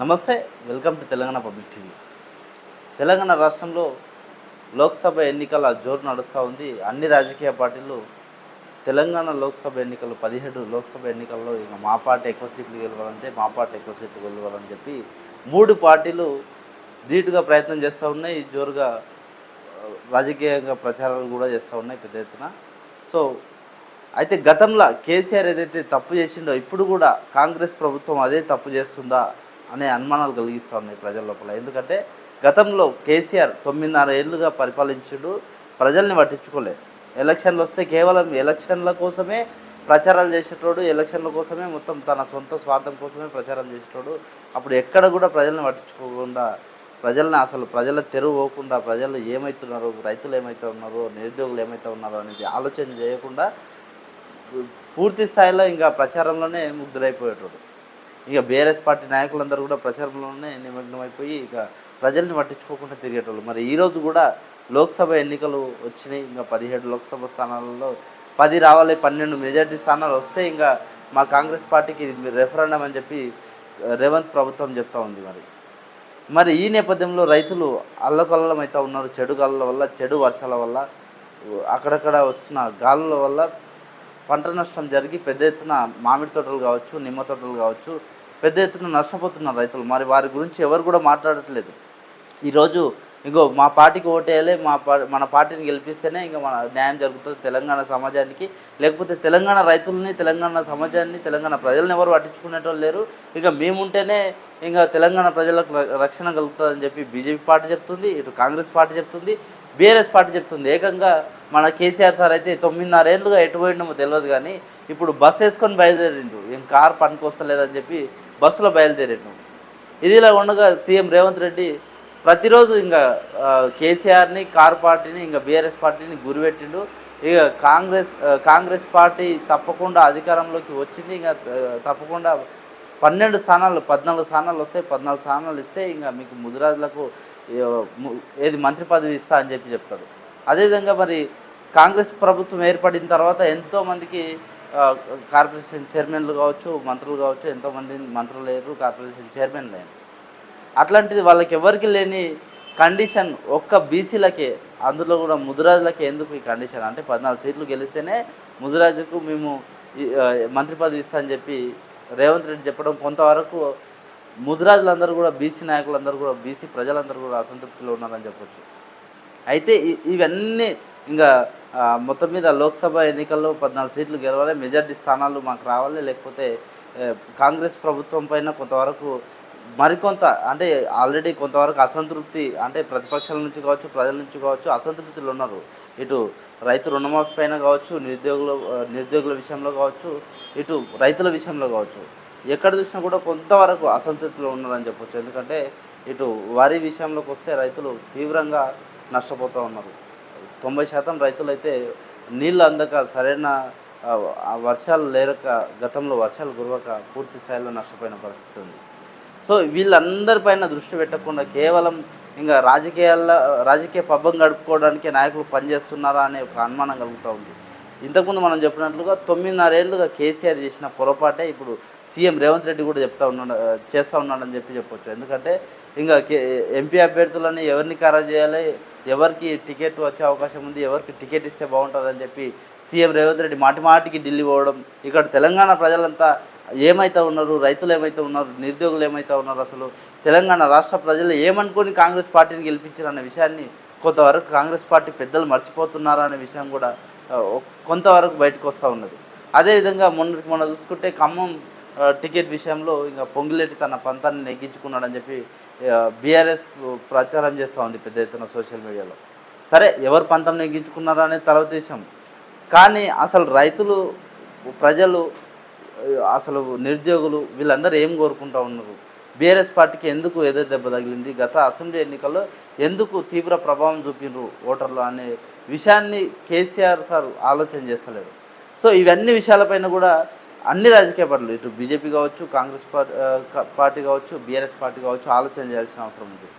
నమస్తే. Welcome to Telangana public TV. Telangana రాష్ట్రంలో లోక్సభ ఎన్నికల జోరు నడుస్తూ ఉంది. అన్ని రాజకీయ పార్టీలు తెలంగాణ లోక్సభ ఎన్నికలు 17 లోక్సభ ఎన్నికల్లో ఇక మా పార్టీ ఎక్కువ సీట్లు గెలవాలంటే మా పార్టీ ఎక్కువ సీట్లు గెలవాలని చెప్పి 3 పార్టీలు ధీటుగా ప్రయత్నం చేస్తూ ఉన్నాయి. జోరుగా రాజకీయంగా ప్రచారాలు కూడా చేస్తూ ఉన్నాయి పెద్ద ఎత్తున. సో అయితే గతంలో కేసీఆర్ ఏదైతే తప్పు చేసిండో ఇప్పుడు కూడా కాంగ్రెస్ ప్రభుత్వం అదే తప్పు చేస్తుందా అనే అనుమానాలు కలిగిస్తూ ఉన్నాయి ప్రజల లోపల. ఎందుకంటే గతంలో కేసీఆర్ 9.5 ఏళ్ళుగా పరిపాలించుడు, ప్రజల్ని పట్టించుకోలేదు. ఎలక్షన్లు వస్తే కేవలం ఎలక్షన్ల కోసమే ప్రచారాలు చేసేటోడు, ఎలక్షన్ల కోసమే మొత్తం తన సొంత స్వార్థం కోసమే ప్రచారం చేసేటోడు. అప్పుడు ఎక్కడ కూడా ప్రజల్ని పట్టించుకోకుండా, ప్రజల్ని అసలు ప్రజల తెరువు పోకుండా, ప్రజలు ఏమవుతున్నారు, రైతులు ఏమైతే ఉన్నారో, నిరుద్యోగులు ఏమైతే ఉన్నారో అనేది ఆలోచన చేయకుండా పూర్తి స్థాయిలో ఇంకా ప్రచారంలోనే ముగ్ధులైపోయేటోడు. ఇక బీఆర్ఎస్ పార్టీ నాయకులందరూ కూడా ప్రచారంలోనే నిమగ్నమైపోయి ఇక ప్రజల్ని పట్టించుకోకుండా తిరిగేటోళ్ళు. మరి ఈరోజు కూడా లోక్సభ ఎన్నికలు వచ్చినాయి. ఇంకా 17 లోక్సభ స్థానాలలో 10 రావాలి, 12 మెజార్టీ స్థానాలు వస్తే ఇంకా మా కాంగ్రెస్ పార్టీకి ఇది రెఫరెండం అని చెప్పి రేవంత్ ప్రభుత్వం చెప్తా ఉంది. మరి ఈ నేపథ్యంలో రైతులు అల్లకల్లోలం అవుతూ ఉన్నారు. చెడు గాలుల వల్ల, చెడు వర్షాల వల్ల, అక్కడక్కడ వస్తున్న గాలుల వల్ల పంట నష్టం జరిగి పెద్ద ఎత్తున మామిడి తోటలు కావచ్చు, నిమ్మ తోటలు కావచ్చు, పెద్ద ఎత్తున నష్టపోతున్నారు రైతులు. మరి వారి గురించి ఎవరు కూడా మాట్లాడట్లేదు. ఈరోజు ఇంకో మా పార్టీకి ఓటేయాలి, మన పార్టీని గెలిపిస్తేనే ఇంకా మన న్యాయం జరుగుతుంది తెలంగాణ సమాజానికి, లేకపోతే తెలంగాణ రైతులని, తెలంగాణ సమాజాన్ని, తెలంగాణ ప్రజలను ఎవరు పట్టించుకునేటోళ్ళు లేరు. ఇక మేముంటేనే ఇంకా తెలంగాణ ప్రజలకు రక్షణ కలుగుతుందని చెప్పి బీజేపీ పార్టీ చెప్తుంది, ఇటు కాంగ్రెస్ పార్టీ చెప్తుంది, బీఆర్ఎస్ పార్టీ చెప్తుంది. ఏకంగా మన కేసీఆర్ సార్ అయితే 9.5 ఏళ్ళుగా ఎటు పోయిండమో తెలియదు, కానీ ఇప్పుడు బస్సు వేసుకొని బయలుదేరిండు. ఏం కారు పనికొస్తలేదని చెప్పి బస్సులో బయలుదేరిండు. ఇదిలా ఉండగా సీఎం రేవంత్ రెడ్డి ప్రతిరోజు ఇంకా కేసీఆర్ని, కారు పార్టీని, ఇంకా బీఆర్ఎస్ పార్టీని గురిపెట్టిండు. ఇక కాంగ్రెస్ పార్టీ తప్పకుండా అధికారంలోకి వచ్చింది. ఇంకా తప్పకుండా 12 స్థానాలు, 14 స్థానాలు వస్తాయి. 14 స్థానాలు ఇస్తే ఇంకా మీకు ముదిరాజులకు ఏది మంత్రి పదవి ఇస్తా అని చెప్పి చెప్తాడు. అదేవిధంగా మరి కాంగ్రెస్ ప్రభుత్వం ఏర్పడిన తర్వాత ఎంతోమందికి కార్పొరేషన్ చైర్మన్లు కావచ్చు, మంత్రులు కావచ్చు, ఎంతోమంది మంత్రులు లేరు, కార్పొరేషన్ చైర్మన్లు లేరు. అట్లాంటిది వాళ్ళకి ఎవరికి లేని కండిషన్ ఒక్క బీసీలకే, అందులో కూడా ముదిరాజులకే ఎందుకు ఈ కండిషన్ అంటే 14 సీట్లు గెలిస్తేనే ముదిరాజుకు మేము మంత్రి పదవి ఇస్తా అని చెప్పి రేవంత్ రెడ్డి చెప్పడం కొంతవరకు ముదిరాజులందరూ కూడా, బీసీ నాయకులందరూ కూడా, బీసీ ప్రజలందరూ కూడా అసంతృప్తిలో ఉన్నారని చెప్పొచ్చు. అయితే ఇవన్నీ ఇంకా మొత్తం మీద లోక్సభ ఎన్నికల్లో 14 సీట్లు గెలవాలి, మెజార్టీ స్థానాలు మాకు రావాలి, లేకపోతే కాంగ్రెస్ ప్రభుత్వం పైన కొంతవరకు మరికొంత అంటే ఆల్రెడీ కొంతవరకు అసంతృప్తి అంటే ప్రతిపక్షాల నుంచి కావచ్చు, ప్రజల నుంచి కావచ్చు అసంతృప్తులు ఉన్నారు. ఇటు రైతు రుణమాఫీ పైన కావచ్చు, నిరుద్యోగుల విషయంలో కావచ్చు, ఇటు రైతుల విషయంలో కావచ్చు, ఎక్కడ చూసినా కూడా కొంతవరకు అసంతృప్తిలో ఉన్నారని చెప్పొచ్చు. ఎందుకంటే ఇటు వరి విషయంలోకి వస్తే రైతులు తీవ్రంగా నష్టపోతూ ఉన్నారు. 90% రైతులైతే నీళ్ళు అందక, సరైన వర్షాలు లేరక, గతంలో వర్షాలు కురవక పూర్తి స్థాయిలో నష్టపోయిన పరిస్థితి ఉంది. సో వీళ్ళందరిపైన దృష్టి పెట్టకుండా కేవలం ఇంకా రాజకీయ పబ్బం గడుపుకోవడానికే నాయకులు పనిచేస్తున్నారా అనే ఒక అనుమానం కలుగుతూ ఉంది. ఇంతకుముందు మనం చెప్పినట్లుగా 9.5 ఏళ్ళుగా కేసీఆర్ చేసిన పొరపాటే ఇప్పుడు సీఎం రేవంత్ రెడ్డి కూడా చేస్తూ ఉన్నాడని చెప్పొచ్చు. ఎందుకంటే ఇంకా ఎంపీ అభ్యర్థులని ఎవరిని ఖరారు చేయాలి, ఎవరికి టికెట్ వచ్చే అవకాశం ఉంది, ఎవరికి టికెట్ ఇస్తే బాగుంటుందని చెప్పి సీఎం రేవంత్ రెడ్డి మాటిమాటికి ఢిల్లీ పోవడం, ఇక్కడ తెలంగాణ ప్రజలంతా ఏమైతే ఉన్నారు, రైతులు ఏమైతే ఉన్నారు, నిరుద్యోగులు ఏమైతే ఉన్నారు, అసలు తెలంగాణ రాష్ట్ర ప్రజలు ఏమనుకొని కాంగ్రెస్ పార్టీని గెలిపించారనే విషయాన్ని కొంతవరకు కాంగ్రెస్ పార్టీ పెద్దలు మర్చిపోతున్నారా అనే విషయం కూడా కొంతవరకు బయటకు వస్తూ ఉన్నది. అదేవిధంగా మొన్న చూసుకుంటే ఖమ్మం టికెట్ విషయంలో ఇంకా పొంగిలేటి తన పంతాన్ని నెగ్గించుకున్నాడని చెప్పి బీఆర్ఎస్ ప్రచారం చేస్తూ ఉంది పెద్ద ఎత్తున సోషల్ మీడియాలో. సరే, ఎవరు పంతం నెగ్గించుకున్నారా అనేది తర్వాత విషయం, కానీ అసలు రైతులు, ప్రజలు, అసలు నిరుద్యోగులు వీళ్ళందరూ ఏం కోరుకుంటూ ఉన్నారు, బీఆర్ఎస్ పార్టీకి ఎందుకు ఎదురు దెబ్బ తగిలింది, గత అసెంబ్లీ ఎన్నికల్లో ఎందుకు తీవ్ర ప్రభావం చూపిండ్రు ఓటర్లు అనే విషయాన్ని కేసీఆర్ సార్ ఆలోచన చేస్తలేడు. సో ఇవన్నీ విషయాలపైన కూడా అన్ని రాజకీయ పార్టీలు, ఇటు బీజేపీ కావచ్చు, కాంగ్రెస్ పార్టీ కావచ్చు, బీఆర్ఎస్ పార్టీ కావచ్చు ఆలోచన చేయాల్సిన అవసరం ఉంది.